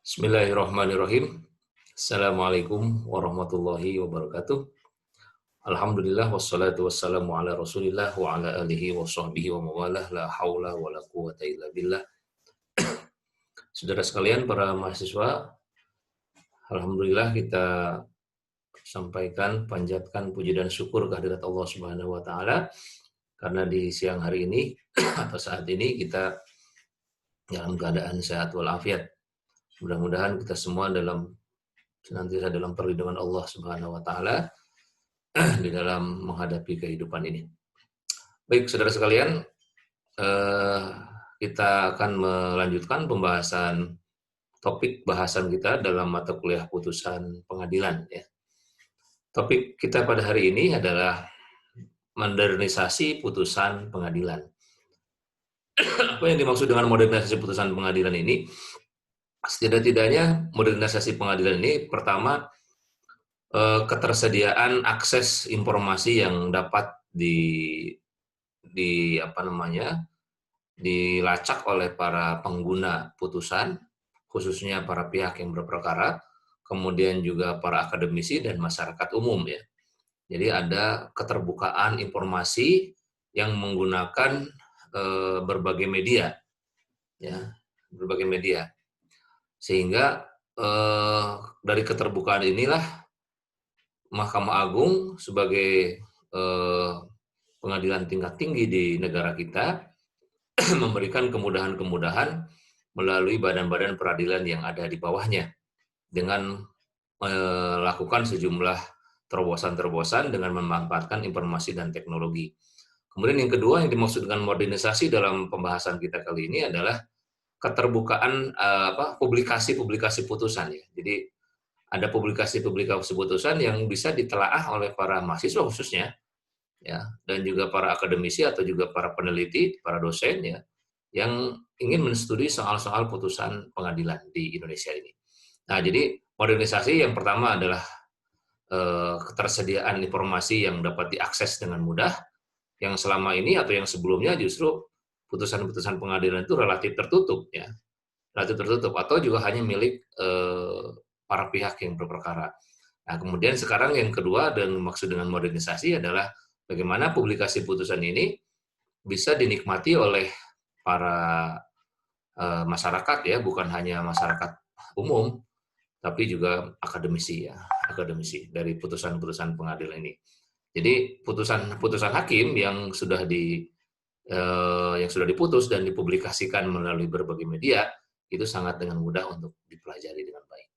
Bismillahirrahmanirrahim. Assalamualaikum warahmatullahi wabarakatuh. Alhamdulillah wassalatu wassalamu ala Rasulillah wa ala alihi wa sahbihi wa mawalah la haula wa la quwata illa billah. Saudara sekalian para mahasiswa, alhamdulillah kita sampaikan panjatkan puji dan syukur kehadirat Allah Subhanahu wa taala karena di siang hari ini atau saat ini kita dalam keadaan sehat walafiat. Mudah-mudahan kita semua senantiasa dalam perlindungan Allah Subhanahu wa taala di dalam menghadapi kehidupan ini. Baik, saudara sekalian, kita akan melanjutkan pembahasan topik bahasan kita dalam mata kuliah putusan pengadilan. Ya. Topik kita pada hari ini adalah modernisasi putusan pengadilan. Apa yang dimaksud dengan modernisasi putusan pengadilan ini? Setidak-tidaknya modernisasi pengadilan ini pertama ketersediaan akses informasi yang dapat dilacak oleh para pengguna putusan, khususnya para pihak yang berperkara, kemudian juga para akademisi dan masyarakat umum ya. Jadi ada keterbukaan informasi yang menggunakan berbagai media, ya, berbagai media. Sehingga dari keterbukaan inilah Mahkamah Agung sebagai pengadilan tingkat tinggi di negara kita memberikan kemudahan-kemudahan melalui badan-badan peradilan yang ada di bawahnya dengan melakukan sejumlah terobosan-terobosan dengan memanfaatkan informasi dan teknologi. Kemudian yang kedua yang dimaksud dengan modernisasi dalam pembahasan kita kali ini adalah keterbukaan publikasi-publikasi putusan ya. Jadi ada publikasi-publikasi putusan yang bisa ditelaah oleh para mahasiswa khususnya ya, dan juga para akademisi atau juga para peneliti, para dosen ya, yang ingin menstudi soal-soal putusan pengadilan di Indonesia ini. Nah, jadi modernisasi yang pertama adalah ketersediaan informasi yang dapat diakses dengan mudah, yang selama ini atau yang sebelumnya justru putusan-putusan pengadilan itu relatif tertutup ya, relatif tertutup atau juga hanya milik para pihak yang berperkara. Nah, kemudian sekarang yang kedua dan maksud dengan modernisasi adalah bagaimana publikasi putusan ini bisa dinikmati oleh para masyarakat ya, bukan hanya masyarakat umum, tapi juga akademisi ya, akademisi dari putusan-putusan pengadilan ini. Jadi putusan hakim yang sudah diputus dan dipublikasikan melalui berbagai media itu sangat dengan mudah untuk dipelajari dengan baik.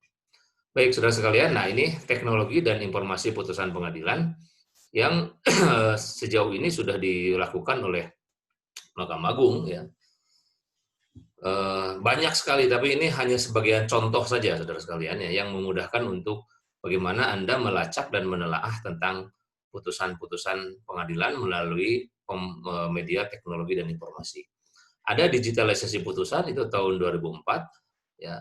Baik, saudara sekalian, nah ini teknologi dan informasi putusan pengadilan yang sejauh ini sudah dilakukan oleh Mahkamah Agung ya. Banyak sekali, tapi ini hanya sebagian contoh saja, saudara sekalian ya, yang memudahkan untuk bagaimana Anda melacak dan menelaah tentang putusan-putusan pengadilan melalui media teknologi dan informasi. Ada digitalisasi putusan itu tahun 2004 ya.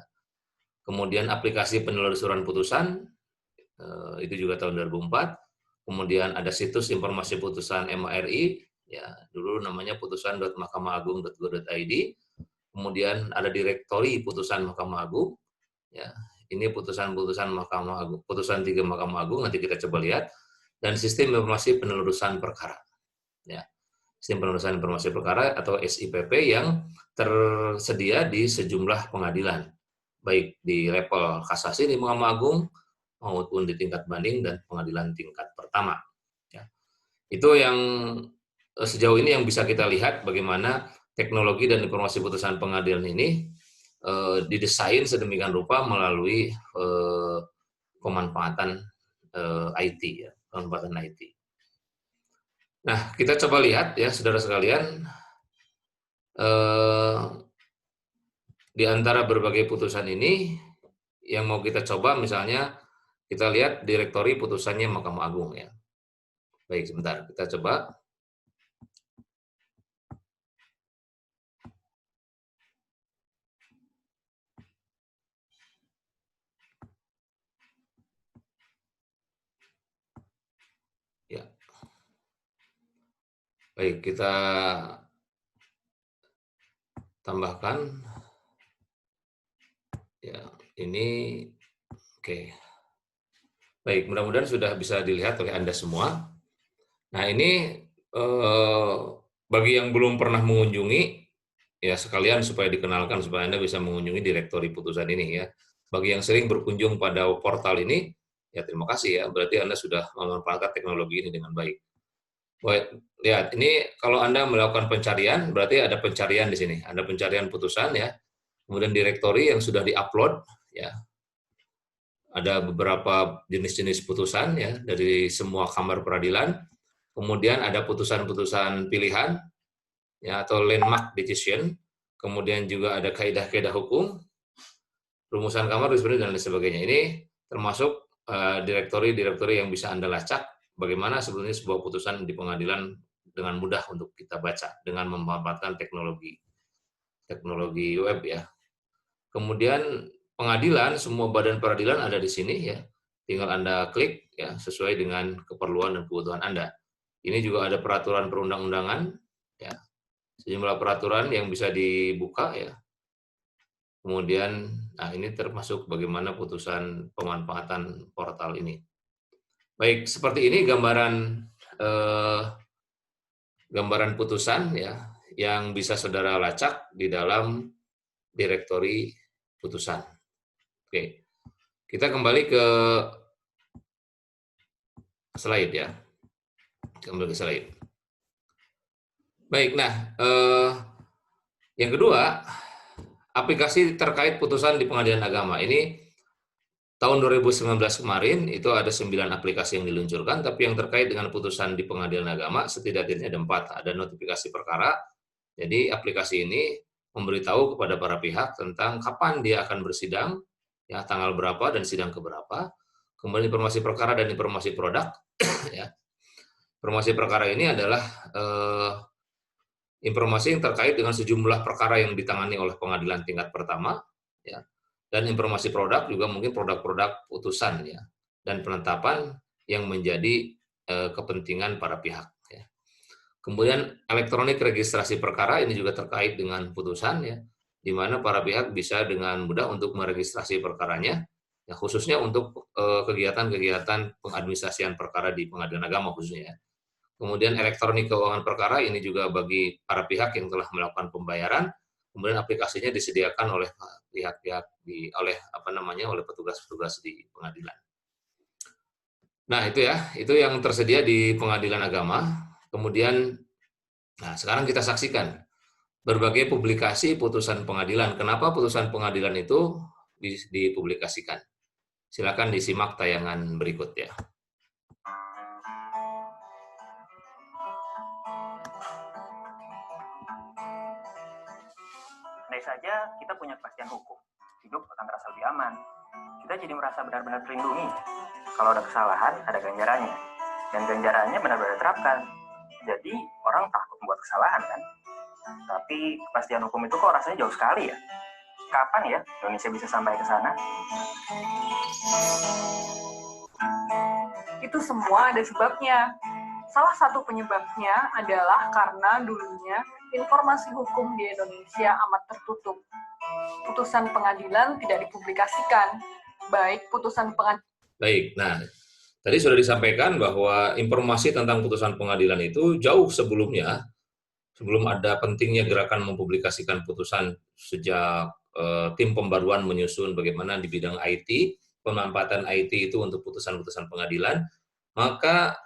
Kemudian aplikasi penelusuran putusan itu juga tahun 2004. Kemudian ada situs informasi putusan MARI ya, dulu namanya putusan.mahkamaagung.go.id. Kemudian ada direktori putusan Mahkamah Agung ya. Ini putusan-putusan Mahkamah Agung, putusan 3 Mahkamah Agung nanti kita coba lihat, dan sistem informasi penelusuran perkara ya. Sistem penelusuran informasi perkara atau SIPP yang tersedia di sejumlah pengadilan, baik di level kasasi di Mahkamah Agung maupun di tingkat banding dan pengadilan tingkat pertama. Ya. Itu yang sejauh ini yang bisa kita lihat bagaimana teknologi dan informasi putusan pengadilan ini didesain sedemikian rupa melalui pemanfaatan IT ya, pemanfaatan IT. Nah, kita coba lihat ya, saudara sekalian, di antara berbagai putusan ini, yang mau kita coba misalnya, kita lihat direktori putusannya Mahkamah Agung ya. Baik, sebentar, kita coba. Ya. Baik, kita tambahkan. Ya, Ini oke. Baik, mudah-mudahan sudah bisa dilihat oleh Anda semua. Nah, ini bagi yang belum pernah mengunjungi, ya sekalian supaya dikenalkan supaya Anda bisa mengunjungi direktori putusan ini ya. Bagi yang sering berkunjung pada portal ini, ya terima kasih ya, berarti Anda sudah memanfaatkan teknologi ini dengan baik. Baik, lihat ini kalau Anda melakukan pencarian, berarti ada pencarian di sini. Ada pencarian putusan ya, kemudian direktori yang sudah diupload ya. Ada beberapa jenis-jenis putusan ya dari semua kamar peradilan. Kemudian ada putusan-putusan pilihan ya atau landmark decision. Kemudian juga ada kaidah-kaidah hukum, rumusan kamar dan lain sebagainya. Ini termasuk direktori-direktori yang bisa Anda lacak bagaimana sebetulnya sebuah putusan di pengadilan dengan mudah untuk kita baca dengan memanfaatkan teknologi web ya. Kemudian pengadilan, semua badan peradilan ada di sini ya. Tinggal Anda klik ya sesuai dengan keperluan dan kebutuhan Anda. Ini juga ada peraturan perundang-undangan ya. Sejumlah peraturan yang bisa dibuka ya. Kemudian nah ini termasuk bagaimana putusan pemanfaatan portal ini. Baik, seperti ini gambaran putusan ya yang bisa saudara lacak di dalam direktori putusan. Oke. Kita kembali ke slide ya. Kembali ke slide. Baik, nah yang kedua, aplikasi terkait putusan di pengadilan agama. Ini tahun 2019 kemarin itu ada 9 aplikasi yang diluncurkan, tapi yang terkait dengan putusan di pengadilan agama setidaknya ada 4. Ada notifikasi perkara, jadi aplikasi ini memberitahu kepada para pihak tentang kapan dia akan bersidang, ya tanggal berapa dan sidang keberapa. Kemudian informasi perkara dan informasi produk, ya. Informasi perkara ini adalah informasi yang terkait dengan sejumlah perkara yang ditangani oleh pengadilan tingkat pertama, ya. Dan informasi produk juga mungkin produk-produk putusan, ya. Dan penetapan yang menjadi kepentingan para pihak. Ya. Kemudian elektronik registrasi perkara ini juga terkait dengan putusan, ya, di mana para pihak bisa dengan mudah untuk meregistrasi perkaranya, ya, khususnya untuk kegiatan-kegiatan pengadministrasian perkara di pengadilan agama khususnya. Ya. Kemudian elektronik keuangan perkara ini juga bagi para pihak yang telah melakukan pembayaran, kemudian aplikasinya disediakan oleh pihak-pihak oleh petugas-petugas di pengadilan. Nah, itu yang tersedia di pengadilan agama. Kemudian nah, sekarang kita saksikan berbagai publikasi putusan pengadilan. Kenapa putusan pengadilan itu dipublikasikan? Silakan disimak tayangan berikut ya. Andai saja kita punya kepastian hukum, hidup akan terasa lebih aman. Kita jadi merasa benar-benar terlindungi. Kalau ada kesalahan, ada ganjarannya. Dan ganjarannya benar-benar diterapkan. Jadi, orang takut membuat kesalahan kan? Tapi kepastian hukum itu kok rasanya jauh sekali ya? Kapan ya Indonesia bisa sampai ke sana? Itu semua ada sebabnya. Salah satu penyebabnya adalah karena dulunya informasi hukum di Indonesia amat tertutup. Putusan pengadilan tidak dipublikasikan, baik putusan pengadilan. Baik, nah tadi sudah disampaikan bahwa informasi tentang putusan pengadilan itu jauh sebelumnya, sebelum ada pentingnya gerakan mempublikasikan putusan sejak tim pembaruan menyusun bagaimana di bidang IT, pemanfaatan IT itu untuk putusan-putusan pengadilan, maka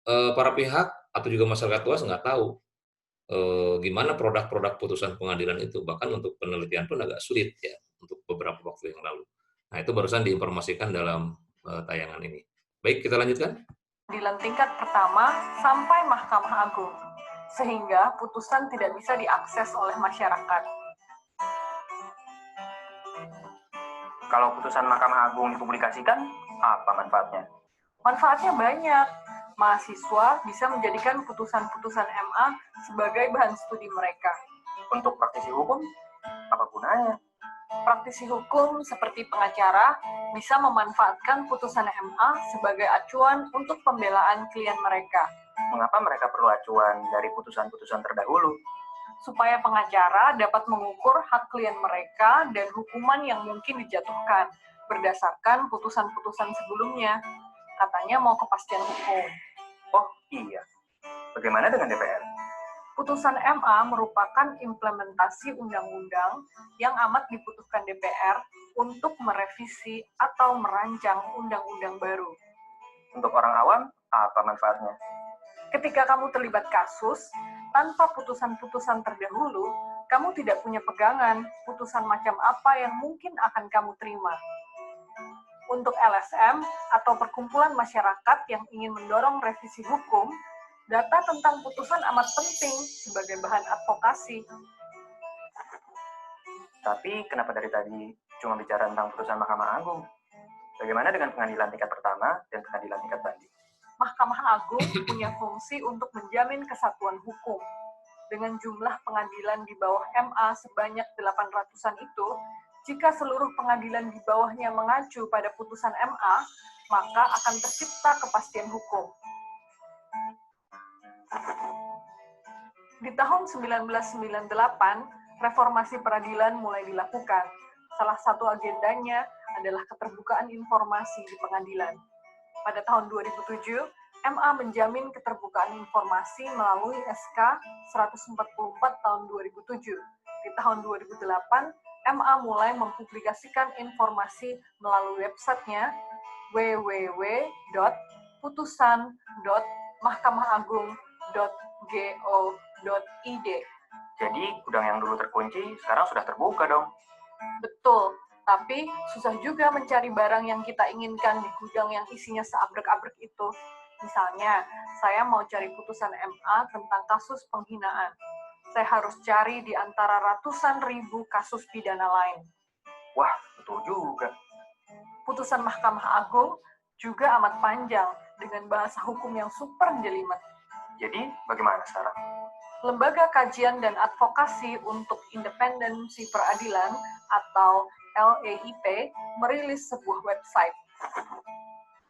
para pihak atau juga masyarakat luas nggak tahu gimana produk-produk putusan pengadilan itu, bahkan untuk penelitian pun agak sulit ya untuk beberapa waktu yang lalu. Nah itu barusan diinformasikan dalam tayangan ini. Baik, kita lanjutkan. Pengadilan tingkat pertama sampai Mahkamah Agung, sehingga putusan tidak bisa diakses oleh masyarakat. Kalau putusan Mahkamah Agung dipublikasikan, apa manfaatnya? Manfaatnya banyak. Mahasiswa bisa menjadikan putusan-putusan MA sebagai bahan studi mereka. Untuk praktisi hukum, apa gunanya? Praktisi hukum seperti pengacara bisa memanfaatkan putusan MA sebagai acuan untuk pembelaan klien mereka. Mengapa mereka perlu acuan dari putusan-putusan terdahulu? supaya pengacara dapat mengukur hak klien mereka dan hukuman yang mungkin dijatuhkan berdasarkan putusan-putusan sebelumnya. Katanya mau kepastian hukum. Oh iya, bagaimana dengan DPR? Putusan MA merupakan implementasi undang-undang yang amat dibutuhkan DPR untuk merevisi atau merancang undang-undang baru. Untuk orang awam, apa manfaatnya? Ketika kamu terlibat kasus, tanpa putusan-putusan terdahulu, kamu tidak punya pegangan putusan macam apa yang mungkin akan kamu terima. Untuk LSM atau perkumpulan masyarakat yang ingin mendorong revisi hukum, data tentang putusan amat penting sebagai bahan advokasi. Tapi kenapa dari tadi cuma bicara tentang putusan Mahkamah Agung? Bagaimana dengan pengadilan tingkat pertama dan pengadilan tingkat banding? Mahkamah Agung punya fungsi untuk menjamin kesatuan hukum. Dengan jumlah pengadilan di bawah MA sebanyak 800-an itu, jika seluruh pengadilan di bawahnya mengacu pada putusan MA, maka akan tercipta kepastian hukum. Di tahun 1998, reformasi peradilan mulai dilakukan. Salah satu agendanya adalah keterbukaan informasi di pengadilan. Pada tahun 2007, MA menjamin keterbukaan informasi melalui SK 144 tahun 2007. Di tahun 2008, MA mulai mempublikasikan informasi melalui websitenya www.putusan.mahkamahAgung.go.id. Jadi, gudang yang dulu terkunci sekarang sudah terbuka dong. Betul, tapi susah juga mencari barang yang kita inginkan di gudang yang isinya seabrek-abrek itu. Misalnya, saya mau cari putusan MA tentang kasus penghinaan. Saya harus cari di antara ratusan ribu kasus pidana lain. Wah, betul juga. Putusan Mahkamah Agung juga amat panjang dengan bahasa hukum yang super jelimet. Jadi, bagaimana sekarang? Lembaga Kajian dan Advokasi untuk Independensi Peradilan atau LEIP merilis sebuah website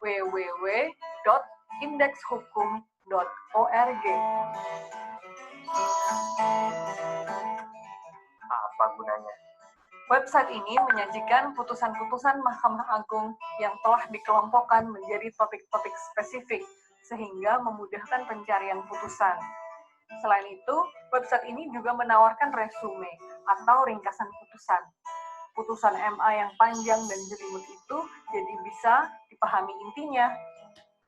www.indekshukum.org. Apa gunanya? Website ini menyajikan putusan-putusan Mahkamah Agung yang telah dikelompokkan menjadi topik-topik spesifik, sehingga memudahkan pencarian putusan. Selain itu, website ini juga menawarkan resume atau ringkasan putusan. Putusan MA yang panjang dan jelimet itu jadi bisa dipahami intinya.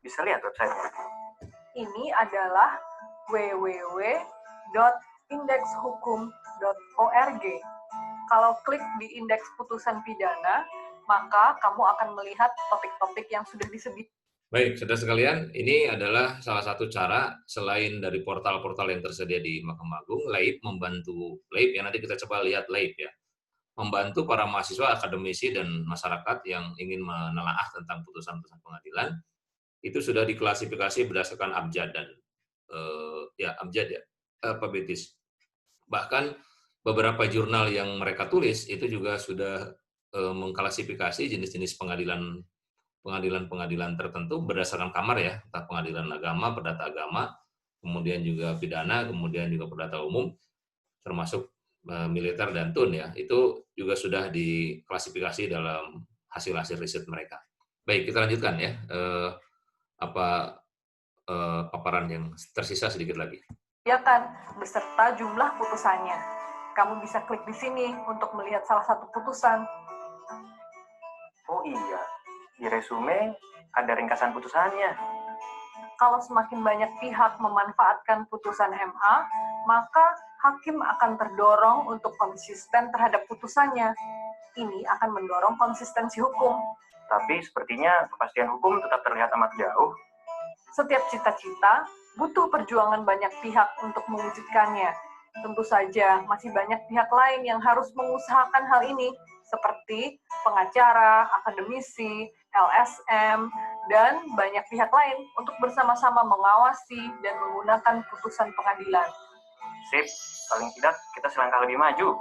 Bisa lihat websitenya. Ini adalah www.indekshukum.org. Kalau klik di indeks putusan pidana, maka kamu akan melihat topik-topik yang sudah disebut. Baik, saudara sekalian, ini adalah salah satu cara selain dari portal-portal yang tersedia di Mahkamah Agung, LEIP membantu LEIP ya, nanti kita coba lihat LEIP ya, membantu para mahasiswa, akademisi, dan masyarakat yang ingin menelaah tentang putusan-putusan pengadilan, itu sudah diklasifikasi berdasarkan abjad dan alfabetis. Bahkan beberapa jurnal yang mereka tulis itu juga sudah mengklasifikasi jenis-jenis pengadilan tertentu berdasarkan kamar ya, entah pengadilan agama, perdata agama, kemudian juga pidana, kemudian juga perdata umum, termasuk militer dan TUN ya, itu juga sudah diklasifikasi dalam hasil-hasil riset mereka. Baik, kita lanjutkan ya, paparan yang tersisa sedikit lagi. Ya kan, beserta jumlah putusannya. Kamu bisa klik di sini untuk melihat salah satu putusan. Oh iya, di resume ada ringkasan putusannya. Kalau semakin banyak pihak memanfaatkan putusan MA, maka hakim akan terdorong untuk konsisten terhadap putusannya. Ini akan mendorong konsistensi hukum. Tapi sepertinya kepastian hukum tetap terlihat amat jauh. Setiap cita-cita butuh perjuangan banyak pihak untuk mewujudkannya. Tentu saja masih banyak pihak lain yang harus mengusahakan hal ini, seperti pengacara, akademisi, LSM, dan banyak pihak lain untuk bersama-sama mengawasi dan menggunakan putusan pengadilan. Sip, paling tidak kita selangkah lebih maju.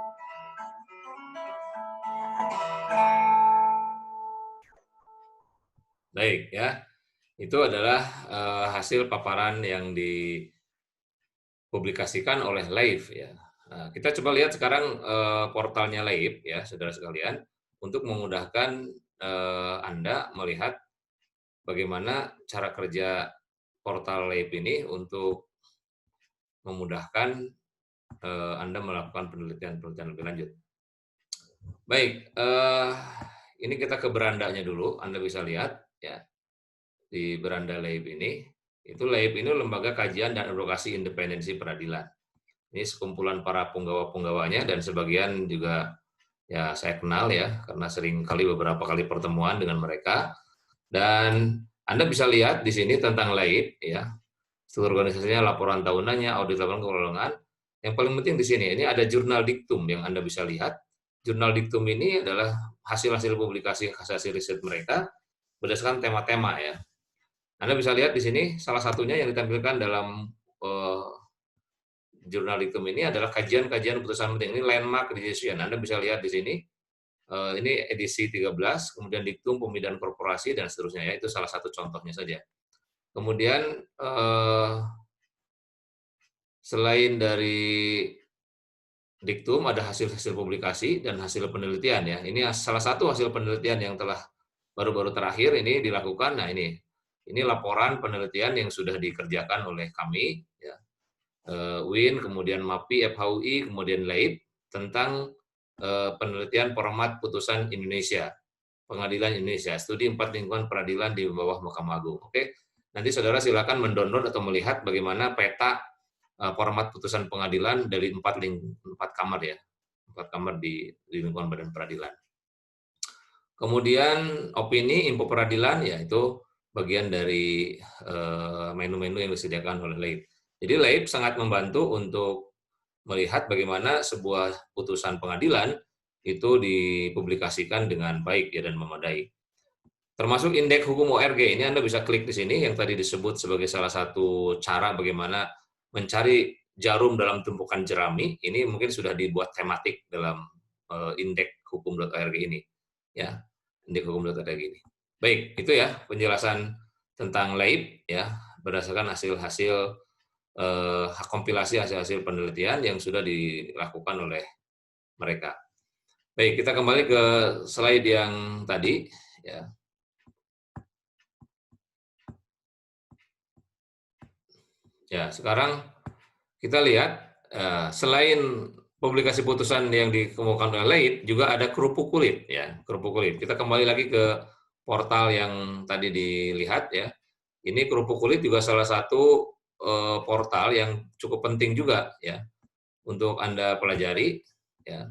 Baik ya, itu adalah hasil paparan yang dipublikasikan oleh LEIP ya, Nah, kita coba lihat sekarang portalnya LAIP ya, saudara sekalian, untuk memudahkan Anda melihat bagaimana cara kerja portal LAIP ini untuk memudahkan Anda melakukan penelitian lebih lanjut. Baik, ini kita ke berandanya dulu. Anda bisa lihat ya di beranda LAIP ini. Itu LAIP ini lembaga kajian dan advokasi independensi peradilan. Ini sekumpulan para penggawa-penggawanya dan sebagian juga ya saya kenal ya karena sering kali beberapa kali pertemuan dengan mereka. Dan Anda bisa lihat di sini tentang LAIP ya. Seluruh organisasinya, laporan tahunannya, audit laporan keuangan. Yang paling penting di sini ini ada jurnal diktum yang Anda bisa lihat. Jurnal diktum ini adalah hasil-hasil publikasi, hasil riset mereka berdasarkan tema-tema ya. Anda bisa lihat di sini salah satunya yang ditampilkan dalam jurnal diktum ini adalah kajian-kajian putusan penting. Ini landmark decision. Anda bisa lihat di sini. Ini edisi 13, kemudian diktum pemindahan korporasi dan seterusnya ya. Itu salah satu contohnya saja. Kemudian selain dari diktum ada hasil-hasil publikasi dan hasil penelitian ya. Ini salah satu hasil penelitian yang telah baru-baru terakhir ini dilakukan. Nah ini laporan penelitian yang sudah dikerjakan oleh kami ya. UIN, kemudian MAPI, FHUI, kemudian LAIP tentang penelitian format putusan Indonesia, Pengadilan Indonesia, studi 4 lingkungan peradilan di bawah Mahkamah Agung. Oke, nanti saudara silakan mendownload atau melihat bagaimana peta format putusan pengadilan dari 4 kamar ya, 4 kamar di lingkungan badan peradilan. Kemudian opini, info peradilan, ya itu bagian dari menu-menu yang disediakan oleh LAIP. Jadi LAIP sangat membantu untuk melihat bagaimana sebuah putusan pengadilan itu dipublikasikan dengan baik ya dan memadai. Termasuk indeks hukum ORG, ini Anda bisa klik di sini yang tadi disebut sebagai salah satu cara bagaimana mencari jarum dalam tumpukan jerami. Ini mungkin sudah dibuat tematik dalam indeks hukum.org ini. Ya, indeks hukum.org ini. Baik, itu ya penjelasan tentang LAIP ya berdasarkan hasil-hasil kompilasi hasil-hasil penelitian yang sudah dilakukan oleh mereka. Baik, kita kembali ke slide yang tadi ya. Ya, sekarang kita lihat selain publikasi putusan yang dikemukakan oleh LAIP juga ada kerupuk kulit ya, kerupuk kulit. Kita kembali lagi ke portal yang tadi dilihat ya. Ini kerupuk kulit juga salah satu portal yang cukup penting juga ya untuk Anda pelajari ya.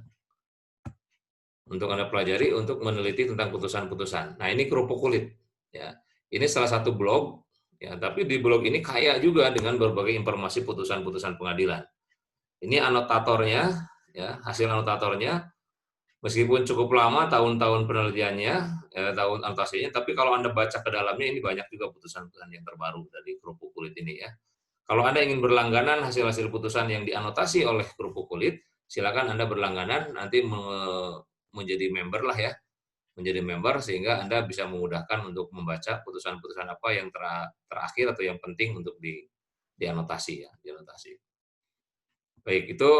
Untuk Anda pelajari untuk meneliti tentang putusan-putusan. Nah, ini kerupuk kulit ya. Ini salah satu blog ya, tapi di blog ini kaya juga dengan berbagai informasi putusan-putusan pengadilan. Ini anotatornya ya, hasil anotatornya meskipun cukup lama tahun-tahun penelitiannya, tahun anotasinya, tapi kalau Anda baca ke dalamnya ini banyak juga putusan-putusan yang terbaru dari kerupuk kulit ini ya. Kalau Anda ingin berlangganan hasil-hasil putusan yang dianotasi oleh kerupuk kulit, silakan Anda berlangganan, nanti menjadi member lah ya, menjadi member sehingga Anda bisa memudahkan untuk membaca putusan-putusan apa yang terakhir atau yang penting untuk dianotasi ya, dianotasi. Baik, itu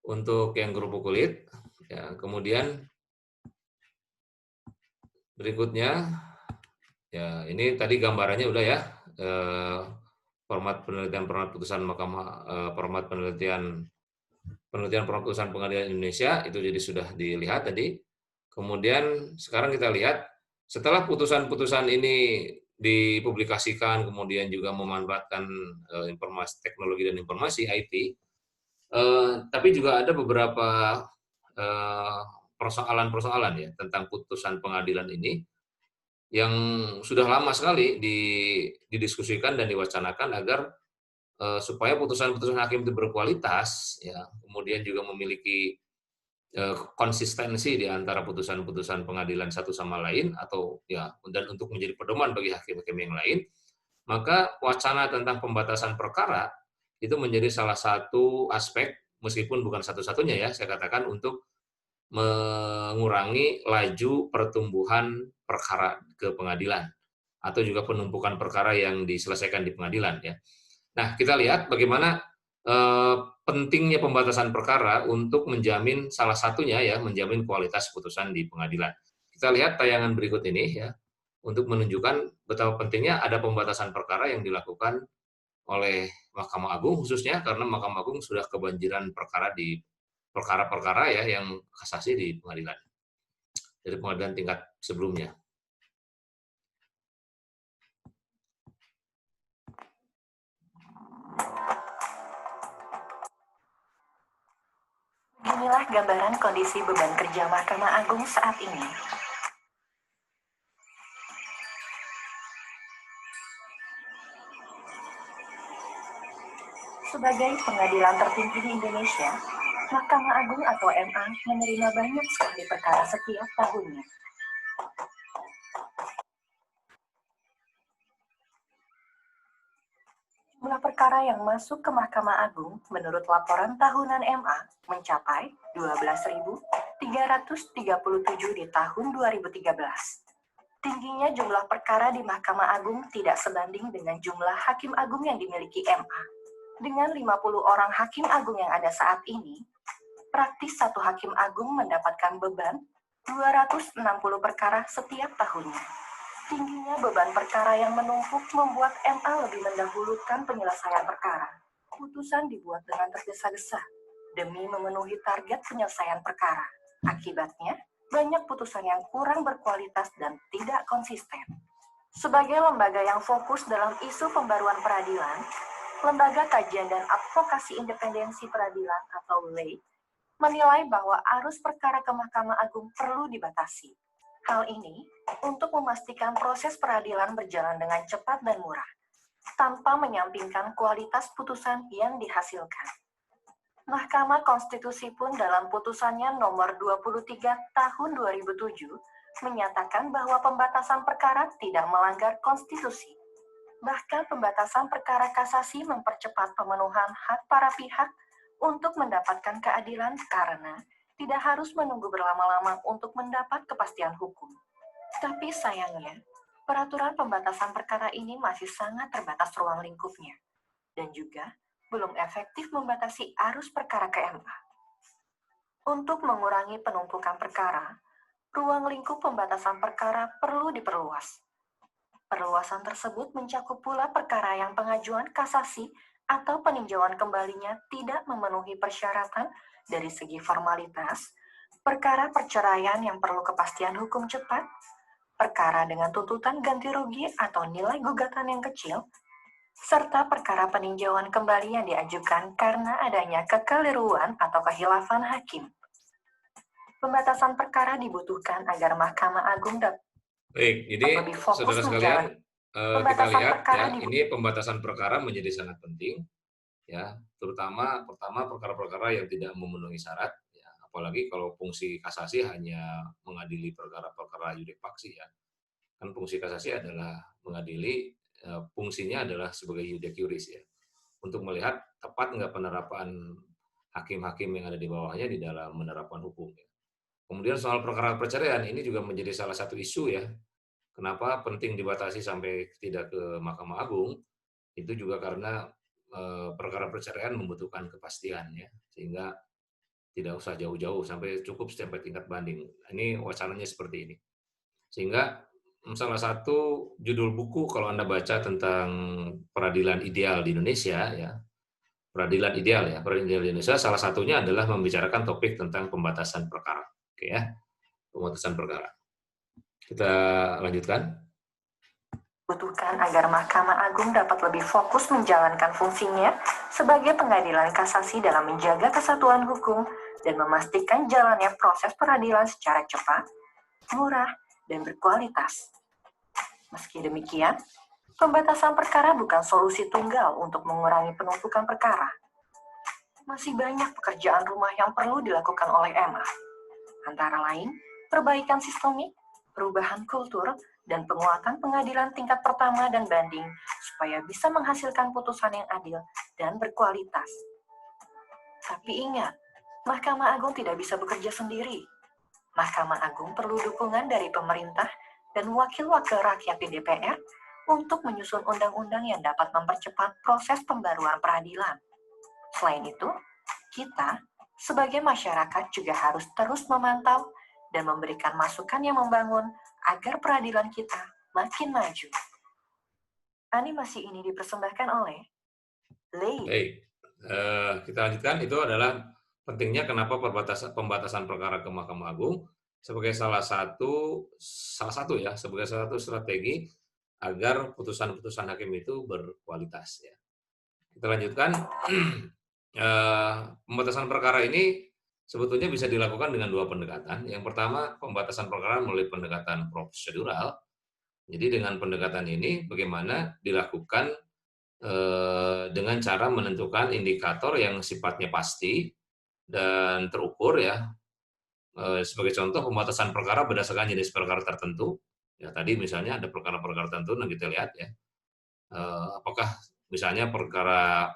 untuk yang kerupuk kulit. Ya, kemudian berikutnya, ya ini tadi gambarannya udah ya. Format penelitian format putusan Mahkamah, format penelitian format putusan Pengadilan Indonesia itu jadi sudah dilihat tadi. Kemudian sekarang kita lihat setelah putusan-putusan ini dipublikasikan, kemudian juga memanfaatkan informasi teknologi dan informasi IT, tapi juga ada beberapa persoalan-persoalan ya tentang putusan pengadilan ini yang sudah lama sekali didiskusikan dan diwacanakan agar supaya putusan-putusan hakim itu berkualitas, ya, kemudian juga memiliki konsistensi di antara putusan-putusan pengadilan satu sama lain atau ya dan untuk menjadi pedoman bagi hakim-hakim yang lain, maka wacana tentang pembatasan perkara itu menjadi salah satu aspek meskipun bukan satu-satunya ya saya katakan untuk mengurangi laju pertumbuhan perkara ke pengadilan atau juga penumpukan perkara yang diselesaikan di pengadilan ya. Nah, kita lihat bagaimana pentingnya pembatasan perkara untuk menjamin salah satunya ya, menjamin kualitas putusan di pengadilan. Kita lihat tayangan berikut ini ya, untuk menunjukkan betapa pentingnya ada pembatasan perkara yang dilakukan oleh Mahkamah Agung, khususnya karena Mahkamah Agung sudah kebanjiran perkara di perkara-perkara ya yang kasasi di pengadilan, dari pengadilan tingkat sebelumnya. Inilah gambaran kondisi beban kerja Mahkamah Agung saat ini. Sebagai pengadilan tertinggi di Indonesia, Mahkamah Agung atau MA menerima banyak sekali perkara setiap tahunnya. Jumlah perkara yang masuk ke Mahkamah Agung menurut laporan tahunan MA mencapai 12.337 di tahun 2013. Tingginya jumlah perkara di Mahkamah Agung tidak sebanding dengan jumlah hakim agung yang dimiliki MA. Dengan 50 orang hakim agung yang ada saat ini, praktis satu hakim agung mendapatkan beban 260 perkara setiap tahunnya. Tingginya beban perkara yang menumpuk membuat MA lebih mendahulukan penyelesaian perkara. Putusan dibuat dengan tergesa-gesa demi memenuhi target penyelesaian perkara. Akibatnya, banyak putusan yang kurang berkualitas dan tidak konsisten. Sebagai lembaga yang fokus dalam isu pembaruan peradilan, Lembaga Kajian dan Advokasi Independensi Peradilan atau LAI menilai bahwa arus perkara ke Mahkamah Agung perlu dibatasi. Hal ini untuk memastikan proses peradilan berjalan dengan cepat dan murah, tanpa menyampingkan kualitas putusan yang dihasilkan. Mahkamah Konstitusi pun dalam putusannya nomor 23 tahun 2007 menyatakan bahwa pembatasan perkara tidak melanggar konstitusi. Bahkan pembatasan perkara kasasi mempercepat pemenuhan hak para pihak untuk mendapatkan keadilan karena tidak harus menunggu berlama-lama untuk mendapat kepastian hukum. Tapi sayangnya, peraturan pembatasan perkara ini masih sangat terbatas ruang lingkupnya, dan juga belum efektif membatasi arus perkara ke MA. Untuk mengurangi penumpukan perkara, ruang lingkup pembatasan perkara perlu diperluas. Perluasan tersebut mencakup pula perkara yang pengajuan kasasi atau peninjauan kembalinya tidak memenuhi persyaratan dari segi formalitas, perkara perceraian yang perlu kepastian hukum cepat, perkara dengan tuntutan ganti rugi atau nilai gugatan yang kecil, serta perkara peninjauan kembali yang diajukan karena adanya kekeliruan atau kehilafan hakim. Pembatasan perkara dibutuhkan agar Mahkamah Agung dapat Baik, jadi saudara sekalian, kita lihat ya, ini pembatasan perkara menjadi sangat penting, ya, terutama pertama perkara-perkara yang tidak memenuhi syarat, ya, apalagi kalau fungsi kasasi hanya mengadili perkara-perkara yudik faksi, ya, kan fungsi kasasi adalah mengadili, fungsinya adalah sebagai yudik juris, ya, untuk melihat tepat nggak penerapan hakim-hakim yang ada di bawahnya di dalam menerapkan hukum. Ya. Kemudian soal perkara perceraian ini juga menjadi salah satu isu ya. Kenapa penting dibatasi sampai tidak ke Mahkamah Agung? Itu juga karena perkara perceraian membutuhkan kepastian ya, sehingga tidak usah jauh-jauh sampai cukup sampai tingkat banding. Ini wacananya seperti ini. Sehingga salah satu judul buku kalau Anda baca tentang peradilan ideal di Indonesia ya, peradilan ideal di Indonesia salah satunya adalah membicarakan topik tentang pembatasan perkara. Oke ya, pembatasan perkara. Kita lanjutkan. Butuhkan agar Mahkamah Agung dapat lebih fokus menjalankan fungsinya sebagai pengadilan kasasi dalam menjaga kesatuan hukum dan memastikan jalannya proses peradilan secara cepat, murah, dan berkualitas. Meski demikian, pembatasan perkara bukan solusi tunggal untuk mengurangi penumpukan perkara. Masih banyak pekerjaan rumah yang perlu dilakukan oleh MA. Antara lain, perbaikan sistemik, perubahan kultur, dan penguatan pengadilan tingkat pertama dan banding supaya bisa menghasilkan putusan yang adil dan berkualitas. Tapi ingat, Mahkamah Agung tidak bisa bekerja sendiri. Mahkamah Agung perlu dukungan dari pemerintah dan wakil-wakil rakyat di DPR untuk menyusun undang-undang yang dapat mempercepat proses pembaruan peradilan. Selain itu, kita sebagai masyarakat juga harus terus memantau dan memberikan masukan yang membangun agar peradilan kita makin maju. Animasi ini dipersembahkan oleh Lei. Baik, kita lanjutkan. Itu adalah pentingnya kenapa pembatasan perkara ke Mahkamah Agung sebagai salah satu sebagai salah satu strategi agar putusan-putusan hakim itu berkualitas ya. Kita lanjutkan. Pembatasan perkara ini sebetulnya bisa dilakukan dengan dua pendekatan. Yang pertama, pembatasan perkara melalui pendekatan prosedural. Jadi dengan pendekatan ini bagaimana dilakukan dengan cara menentukan indikator yang sifatnya pasti dan terukur ya. Sebagai contoh, pembatasan perkara berdasarkan jenis perkara tertentu. Ya tadi misalnya ada perkara-perkara tertentu, nah kita lihat ya. Apakah misalnya perkara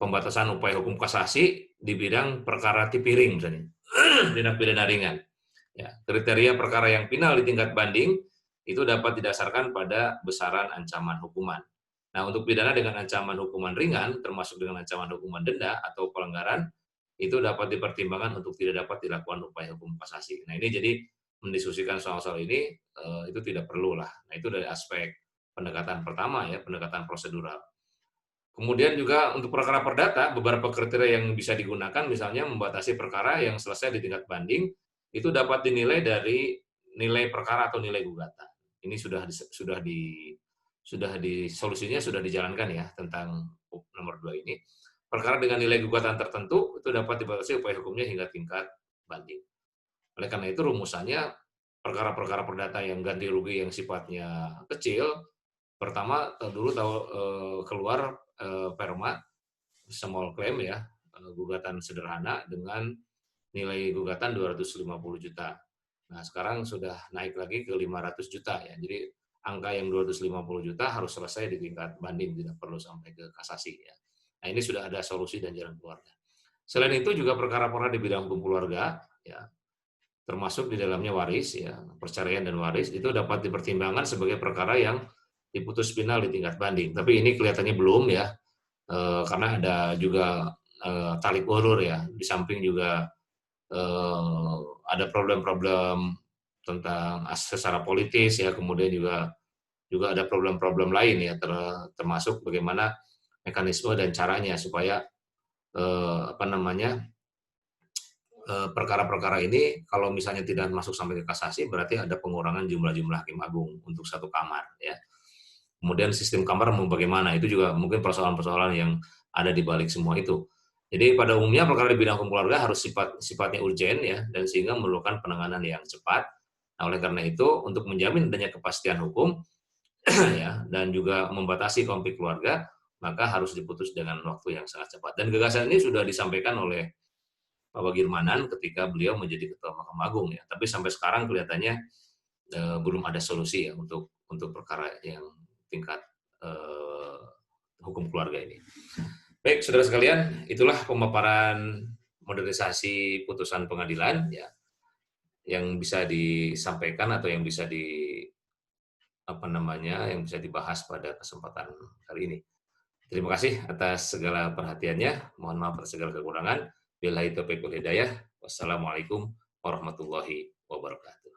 pembatasan upaya hukum kasasi di bidang perkara tipiring misalnya, tindak pidana ringan. Ya, kriteria perkara yang final di tingkat banding itu dapat didasarkan pada besaran ancaman hukuman. Nah, untuk pidana dengan ancaman hukuman ringan, termasuk dengan ancaman hukuman denda atau pelanggaran, itu dapat dipertimbangkan untuk tidak dapat dilakukan upaya hukum kasasi. Nah, ini jadi mendiskusikan soal-soal ini itu tidak perlu lah. Nah, itu dari aspek pendekatan pertama ya, pendekatan prosedural. Kemudian juga untuk perkara perdata, beberapa kriteria yang bisa digunakan, misalnya membatasi perkara yang selesai di tingkat banding, itu dapat dinilai dari nilai perkara atau nilai gugatan. Ini solusinya sudah dijalankan ya tentang nomor 2 ini. Perkara dengan nilai gugatan tertentu itu dapat dibatasi upaya hukumnya hingga tingkat banding. Oleh karena itu rumusannya perkara-perkara perdata yang ganti rugi yang sifatnya kecil, pertama dulu keluar perma small claim ya, gugatan sederhana dengan nilai gugatan 250 juta. Nah, sekarang sudah naik lagi ke 500 juta ya. Jadi angka yang 250 juta harus selesai di tingkat banding, tidak perlu sampai ke kasasi ya. Nah, ini sudah ada solusi dan jalan keluarnya. Selain itu juga perkara-perkara di bidang hukum keluarga ya, termasuk di dalamnya waris ya, perceraian dan waris itu dapat dipertimbangkan sebagai perkara yang diputus final di tingkat banding. Tapi ini kelihatannya belum ya, karena ada juga tarik ulur ya, di samping juga ada problem-problem tentang secara politis ya, kemudian juga ada problem-problem lain ya, termasuk bagaimana mekanisme dan caranya supaya perkara-perkara ini kalau misalnya tidak masuk sampai ke kasasi berarti ada pengurangan jumlah hakim agung untuk satu kamar ya. Kemudian sistem kamar mau bagaimana, itu juga mungkin persoalan-persoalan yang ada di balik semua itu. Jadi pada umumnya perkara di bidang hukum keluarga harus sifatnya urgen ya, dan sehingga memerlukan penanganan yang cepat. Nah, oleh karena itu untuk menjamin adanya kepastian hukum ya, dan juga membatasi konflik keluarga, maka harus diputus dengan waktu yang sangat cepat. Dan gagasan ini sudah disampaikan oleh Pak Bagirmanan ketika beliau menjadi Ketua Mahkamah Agung ya. Tapi sampai sekarang kelihatannya belum ada solusi ya untuk perkara yang tingkat hukum keluarga ini. Baik, saudara sekalian, itulah pemaparan modernisasi putusan pengadilan ya, yang bisa disampaikan atau yang bisa yang bisa dibahas pada kesempatan kali ini. Terima kasih atas segala perhatiannya. Mohon maaf atas segala kekurangan. Billahi taufiq wal hidayah. Wassalamualaikum warahmatullahi wabarakatuh.